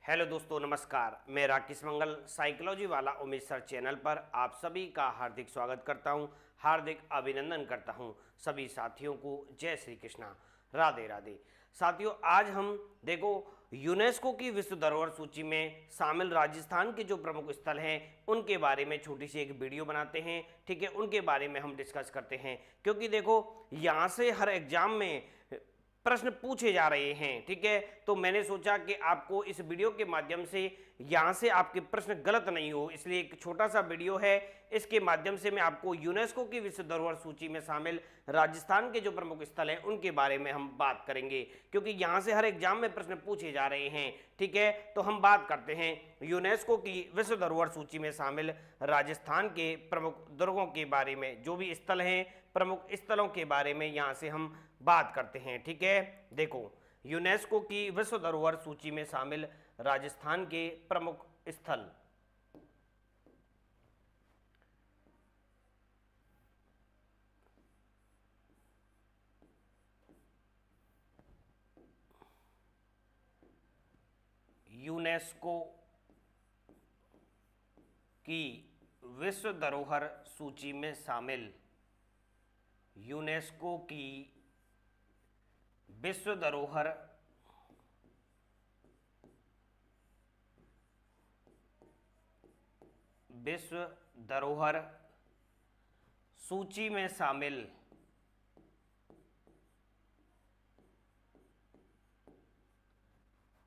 Hello दोस्तों, नमस्कार। मैं राकेश मंगल साइकोलॉजी वाला उमेश सर चैनल पर आप सभी का हार्दिक स्वागत करता हूं, हार्दिक अभिनंदन करता हूं। सभी साथियों को जय श्री कृष्णा, राधे राधे। साथियों, आज हम देखो यूनेस्को की विश्व धरोहर सूची में शामिल राजस्थान के जो प्रमुख स्थल हैं उनके बारे में छोटी सी एक वीडियो बनाते हैं। ठीक है, उनके बारे में हम डिस्कस करते हैं, क्योंकि देखो यहाँ से हर एग्जाम में प्रश्न पूछे जा रहे हैं। ठीक है, तो मैंने सोचा कि आपको इस वीडियो के माध्यम से यहाँ से आपके प्रश्न गलत नहीं हो, इसलिए एक छोटा सा वीडियो है। इसके माध्यम से मैं आपको यूनेस्को की विश्व धरोहर सूची में शामिल राजस्थान के जो प्रमुख स्थल हैं उनके बारे में हम बात करेंगे, क्योंकि यहाँ से हर एग्जाम में प्रश्न पूछे जा रहे हैं। ठीक है, तो हम बात करते हैं यूनेस्को की विश्व धरोहर सूची में शामिल राजस्थान के प्रमुख दुर्गों के बारे में। जो भी स्थल हैं, प्रमुख स्थलों के बारे में यहाँ से हम बात करते हैं। ठीक है, देखो यूनेस्को की विश्व धरोहर सूची में शामिल राजस्थान के प्रमुख स्थल। यूनेस्को की विश्व धरोहर सूची में शामिल यूनेस्को की विश्व धरोहर सूची में शामिल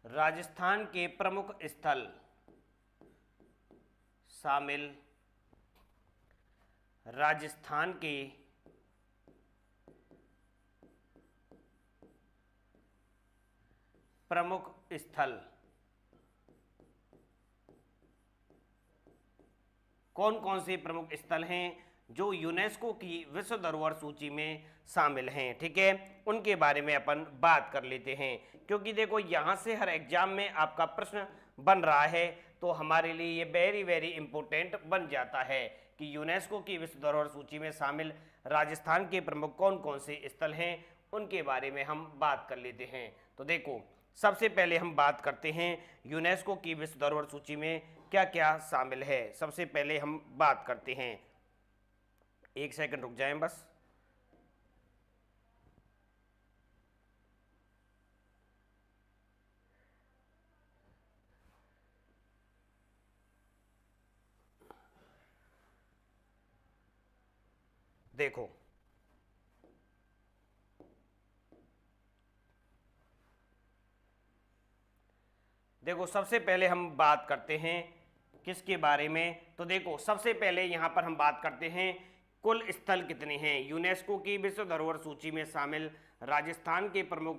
राजस्थान के प्रमुख स्थल। शामिल राजस्थान के प्रमुख स्थल। कौन कौन से प्रमुख स्थल हैं जो यूनेस्को की विश्व धरोहर सूची में शामिल हैं? ठीक है, उनके बारे में अपन बात कर लेते हैं, क्योंकि देखो यहाँ से हर एग्जाम में आपका प्रश्न बन रहा है, तो हमारे लिए ये वेरी वेरी इंपॉर्टेंट बन जाता है कि यूनेस्को की विश्व धरोहर सूची में शामिल राजस्थान के प्रमुख कौन कौन से स्थल हैं उनके बारे में हम बात कर लेते हैं। तो देखो, सबसे पहले हम बात करते हैं यूनेस्को की विश्व धरोहर सूची में क्या क्या शामिल है। सबसे पहले हम बात करते हैं, एक सेकंड रुक जाएं बस। देखो देखो सबसे पहले हम बात करते हैं किसके बारे में। तो देखो सबसे पहले यहाँ पर हम बात करते हैं कुल स्थल कितने हैं। यूनेस्को की विश्व धरोहर सूची में शामिल राजस्थान के प्रमुख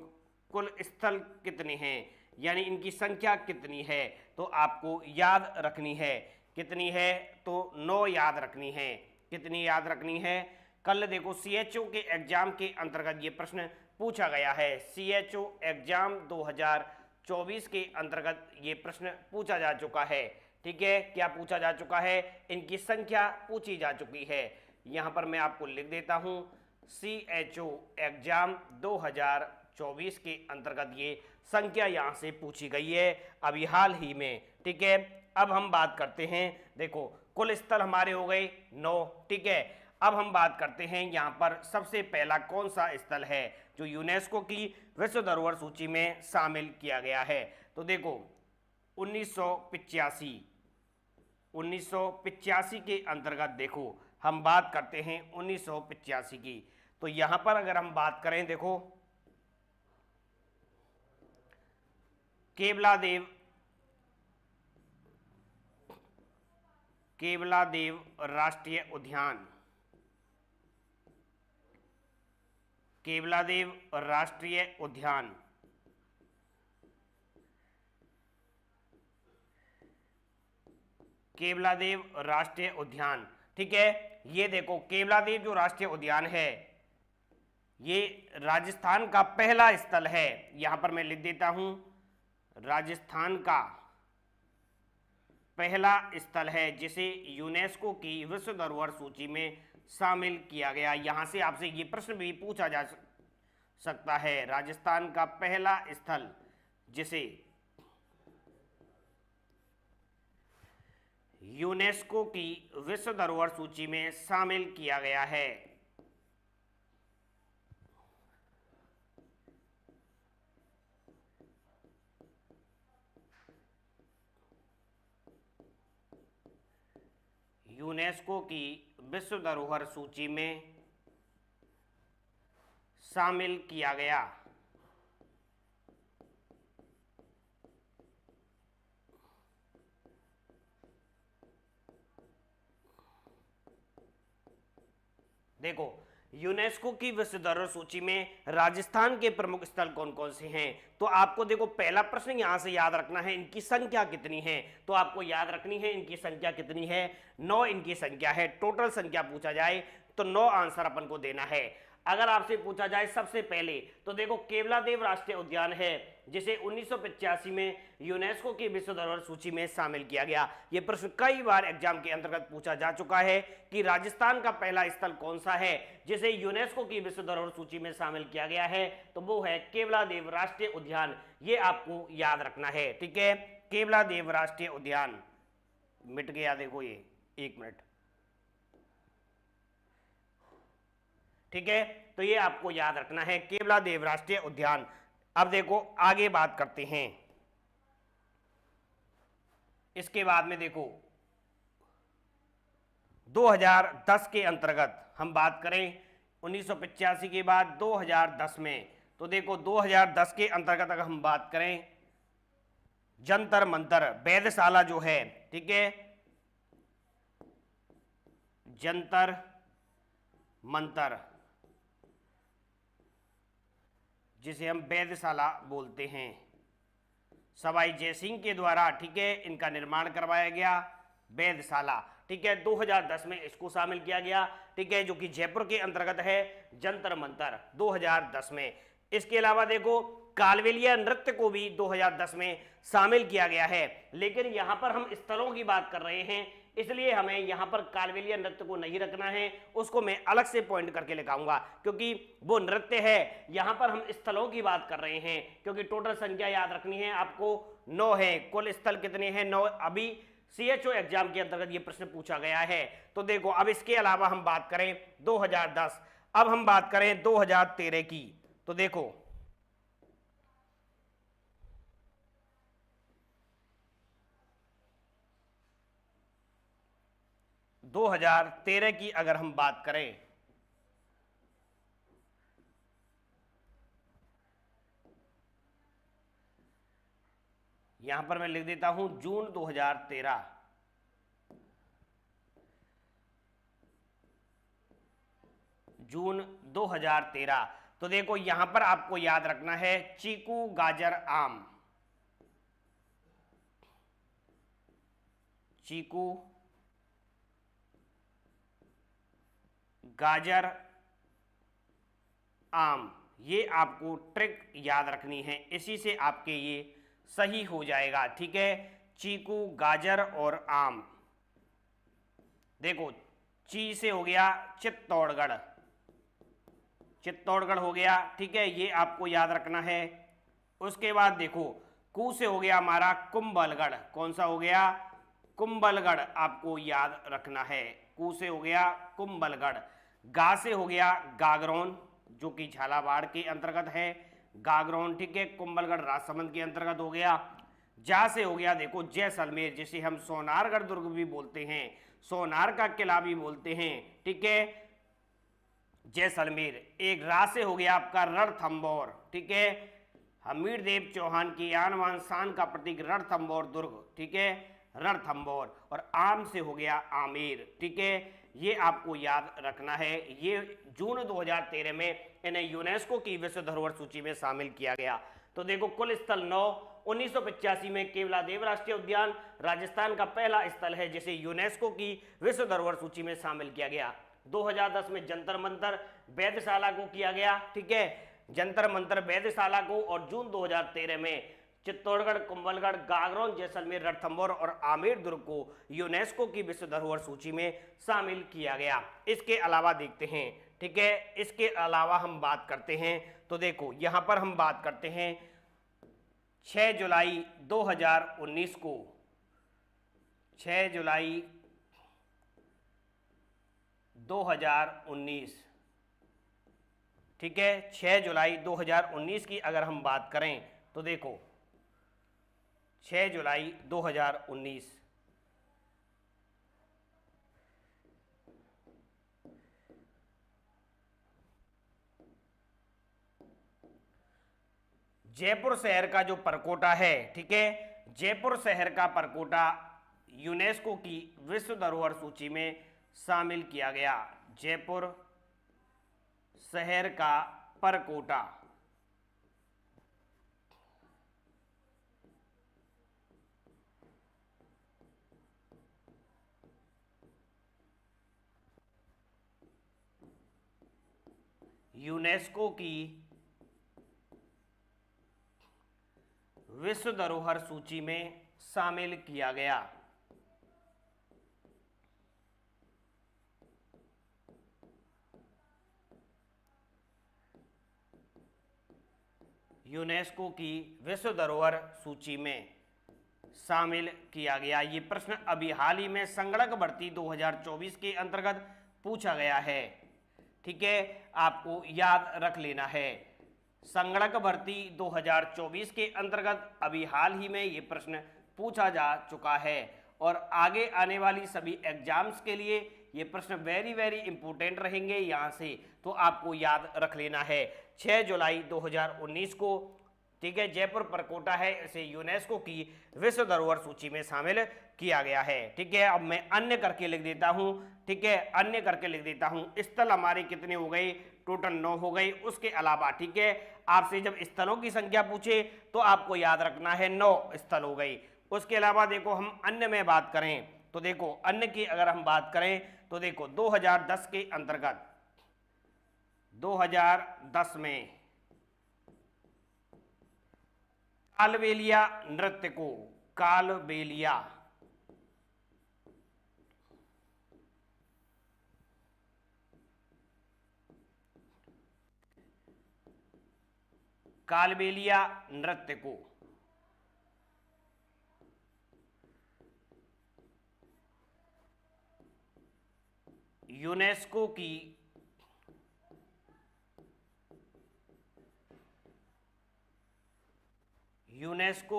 कुल स्थल कितने हैं, यानी इनकी संख्या कितनी है, तो आपको याद रखनी है। कितनी है? तो 9 याद रखनी है। कितनी याद रखनी है? कल देखो CHO के एग्जाम के अंतर्गत ये प्रश्न पूछा गया है। CHO एग्जाम 2024 के अंतर्गत ये प्रश्न पूछा जा चुका है। ठीक है, क्या पूछा जा चुका है? इनकी संख्या पूछी जा चुकी है। यहाँ पर मैं आपको लिख देता हूँ, CHO एग्जाम 2024 के अंतर्गत ये संख्या यहाँ से पूछी गई है अभी हाल ही में। ठीक है, अब हम बात करते हैं, देखो कुल स्थल हमारे हो गए 9। ठीक है, अब हम बात करते हैं यहाँ पर सबसे पहला कौन सा स्थल है जो यूनेस्को की विश्व धरोहर सूची में शामिल किया गया है। तो देखो 1985 के अंतर्गत देखो हम बात करते हैं 1985 की। तो यहाँ पर अगर हम बात करें, देखो केवलादेव राष्ट्रीय उद्यान, केवलादेव राष्ट्रीय उद्यान केवलादेव राष्ट्रीय उद्यान। ठीक है, ये देखो केवलादेव जो राष्ट्रीय उद्यान है ये राजस्थान का पहला स्थल है। यहां पर मैं लिख देता हूं, राजस्थान का पहला स्थल है जिसे यूनेस्को की विश्व धरोहर सूची में शामिल किया गया। यहां से आपसे ये प्रश्न भी पूछा जा सकता है, राजस्थान का पहला स्थल जिसे यूनेस्को की विश्व धरोहर सूची में शामिल किया गया है। यूनेस्को की विश्व धरोहर सूची में शामिल किया गया। देखो, यूनेस्को की विश्व धरोहर सूची में राजस्थान के प्रमुख स्थल कौन कौन से हैं, तो आपको देखो पहला प्रश्न यहां से याद रखना है, इनकी संख्या कितनी है, तो आपको याद रखनी है इनकी संख्या कितनी है, 9 इनकी संख्या है। टोटल संख्या पूछा जाए तो 9 आंसर अपन को देना है। अगर आपसे पूछा जाए सबसे पहले तो देखो केवलादेव राष्ट्रीय उद्यान है, जिसे 1985 में यूनेस्को की विश्व धरोहर सूची में शामिल किया गया। यह प्रश्न कई बार एग्जाम के अंतर्गत पूछा जा चुका है कि राजस्थान का पहला स्थल कौन सा है जिसे यूनेस्को की विश्व धरोहर सूची में शामिल किया गया है, तो वो है केवलादेव राष्ट्रीय उद्यान। ये आपको याद रखना है, ठीक है। केवलादेव राष्ट्रीय उद्यान मिट गया, देखो ये 1 मिनट, ठीक है। तो ये आपको याद रखना है केवलादेव राष्ट्रीय उद्यान। अब देखो आगे बात करते हैं। इसके बाद में देखो 2010 के अंतर्गत हम बात करें, 1985 के बाद 2010 में, तो देखो 2010 के अंतर्गत अगर हम बात करें, जंतर मंतर वेधशाला जो है, ठीक है, जंतर मंतर जिसे हम वेधशाला बोलते हैं, सवाई जयसिंह के द्वारा, ठीक है, इनका निर्माण करवाया गया वेधशाला, ठीक है। 2010 में इसको शामिल किया गया, ठीक है, जो कि जयपुर के अंतर्गत है, जंतर मंतर 2010 में। इसके अलावा देखो कालबेलिया नृत्य को भी 2010 में शामिल किया गया है, लेकिन यहां पर हम स्थलों की बात कर रहे हैं, इसलिए हमें यहां पर कालबेलिया नृत्य को नहीं रखना है, उसको मैं अलग से पॉइंट करके लिखाऊंगा, क्योंकि वो नृत्य है। यहां पर हम स्थलों की बात कर रहे हैं, क्योंकि टोटल संख्या याद रखनी है आपको, 9 है। कुल स्थल कितने हैं? 9। अभी CHO एग्जाम के अंतर्गत ये प्रश्न पूछा गया है। तो देखो अब इसके अलावा हम बात करें 2010, अब हम बात करें 2013 की, तो देखो 2013 की अगर हम बात करें, यहां पर मैं लिख देता हूं जून 2013, जून 2013। तो देखो यहां पर आपको याद रखना है चीकू, गाजर, आम, चीकू, गाजर, आम, ये आपको ट्रिक याद रखनी है, इसी से आपके ये सही हो जाएगा, ठीक है। चीकू, गाजर और आम। देखो ची से हो गया चित्तौड़गढ़, चित्तौड़गढ़ हो गया, ठीक है, ये आपको याद रखना है। उसके बाद देखो कू से हो गया हमारा कुंभलगढ़, कौन सा हो गया? कुंभलगढ़, आपको याद रखना है, कू से हो गया कुंभलगढ़। गा से हो गया गागरोन, जो कि झालावाड़ के अंतर्गत है, गागरोन, ठीक है, कुंभलगढ़ राजसमंद के अंतर्गत हो गया। जा से हो गया देखो जैसलमेर, जिसे हम सोनारगढ़ दुर्ग भी बोलते हैं, सोनार का किला भी बोलते हैं, ठीक है, जैसलमेर। एक रा से हो गया आपका रणथंभौर, ठीक है, हमीरदेव चौहान की आन बान शान का प्रतीक रणथंभौर दुर्ग, ठीक है, रणथंभौर। और आम से हो गया आमेर, ठीक है, ये आपको याद रखना है। ये जून 2013 में इन्हें यूनेस्को की विश्व धरोहर सूची में शामिल किया गया। तो देखो कुल स्थल 9। 1985 में केवलादेव राष्ट्रीय उद्यान राजस्थान का पहला स्थल है जिसे यूनेस्को की विश्व धरोहर सूची में शामिल किया गया। 2010 में जंतर मंतर वेधशाला को किया गया, ठीक है, जंतर मंतर वेधशाला को। और जून 2013 में चित्तौड़गढ़, कुंभलगढ़, गागरोन, जैसलमेर, रणथंभौर और आमेर दुर्ग को यूनेस्को की विश्व धरोहर सूची में शामिल किया गया। इसके अलावा देखते हैं, ठीक है, इसके अलावा हम बात करते हैं, तो देखो यहां पर हम बात करते हैं 6 जुलाई 2019 को, 6 जुलाई 2019, ठीक है। 6 जुलाई 2019 की अगर हम बात करें तो देखो 6 जुलाई 2019, जयपुर शहर का जो परकोटा है, ठीक है, जयपुर शहर का परकोटा यूनेस्को की विश्व धरोहर सूची में शामिल किया गया। जयपुर शहर का परकोटा यूनेस्को की विश्व धरोहर सूची में शामिल किया गया। यूनेस्को की विश्व धरोहर सूची में शामिल किया गया। ये प्रश्न अभी हाल ही में संगणक भर्ती 2024 के अंतर्गत पूछा गया है, ठीक है, आपको याद रख लेना है। संगणक भर्ती 2024 के अंतर्गत अभी हाल ही में ये प्रश्न पूछा जा चुका है और आगे आने वाली सभी एग्जाम्स के लिए ये प्रश्न वेरी वेरी इंपॉर्टेंट रहेंगे यहाँ से, तो आपको याद रख लेना है। 6 जुलाई 2019 को, ठीक है, जयपुर परकोटा है, इसे यूनेस्को की विश्व धरोहर सूची में शामिल किया गया है, ठीक है। अब मैं अन्य करके लिख देता हूं, ठीक है, अन्य करके लिख देता हूं। स्थल हमारे कितने हो गए, टोटल 9 हो गई। उसके अलावा, ठीक है, आपसे जब स्थलों की संख्या पूछे तो आपको याद रखना है 9 स्थल हो गई। उसके अलावा देखो हम अन्य में बात करें तो देखो अन्य की अगर हम बात करें तो देखो 2010 के अंतर्गत 2010 में कालबेलिया नृत्य को, कालबेलिया कालबेलिया नृत्य को यूनेस्को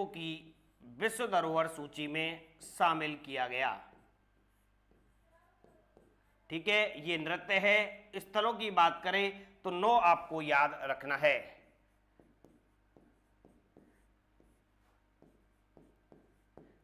की विश्व धरोहर सूची में शामिल किया गया, ठीक है। ये नृत्य है। स्थलों की बात करें तो 9 आपको याद रखना है।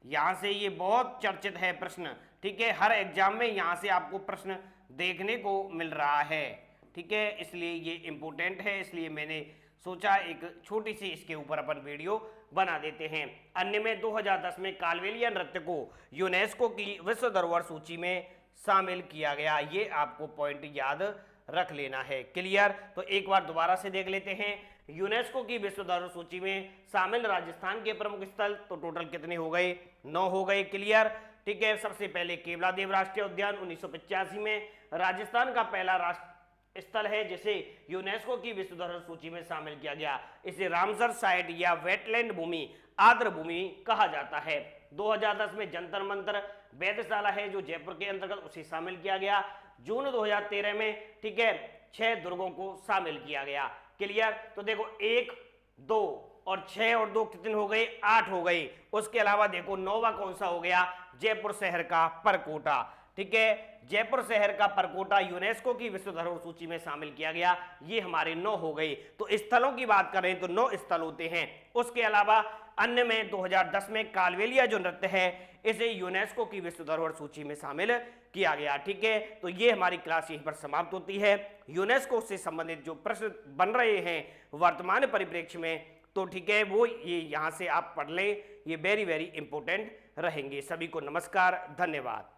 यहां से ये बहुत चर्चित है प्रश्न, ठीक है, हर एग्जाम में यहां से आपको प्रश्न देखने को मिल रहा है, ठीक है, इसलिए ये इंपॉर्टेंट है, इसलिए मैंने सोचा एक छोटी सी इसके ऊपर अपन वीडियो बना देते हैं। अन्य में 2010 में कालबेलिया नृत्य को यूनेस्को की विश्व धरोहर सूची में शामिल किया गया। ये आपको पॉइंट याद रख लेना है। क्लियर? तो एक बार दोबारा से देख लेते हैं। यूनेस्को की विश्व धरोहर सूची में शामिल राजस्थान के प्रमुख स्थल, तो टोटल कितने हो गए, 9 हो गए। क्लियर? ठीक है। सबसे पहले केवलादेव राष्ट्रीय उद्यान 1985 में राजस्थान का पहला राष्ट्र स्थल है जिसे यूनेस्को की विश्व धरोहर सूची में शामिल किया गया। इसे रामसर साइट या वेटलैंड भूमि, आर्द्र भूमि कहा जाता है। 2010 में जंतर मंतर वेधशाला है जो जयपुर के अंतर्गत, उसे शामिल किया गया। जून 2013 में, ठीक है, 6 दुर्गों को शामिल किया गया। क्लियर? तो देखो 1, 2 और 6 और 2 कितने हो गए, 8 हो गई। उसके अलावा देखो 9वां कौन सा हो गया, जयपुर शहर का परकोटा। ठीक है, जयपुर शहर का परकोटा यूनेस्को की विश्व धरोहर सूची में शामिल किया गया। ये हमारे 9 हो गई। तो स्थलों की बात करें तो 9 स्थल होते हैं। उसके अलावा अन्य में 2010 में कालबेलिया जो नृत्य है इसे यूनेस्को की विश्व धरोहर सूची में शामिल किया गया। ठीक है, तो ये हमारी क्लास यहीं पर समाप्त होती है। यूनेस्को से संबंधित जो प्रश्न बन रहे हैं वर्तमान परिप्रेक्ष्य में, तो ठीक है, वो ये यहाँ से आप पढ़ लें, ये वेरी वेरी इंपॉर्टेंट रहेंगे। सभी को नमस्कार, धन्यवाद।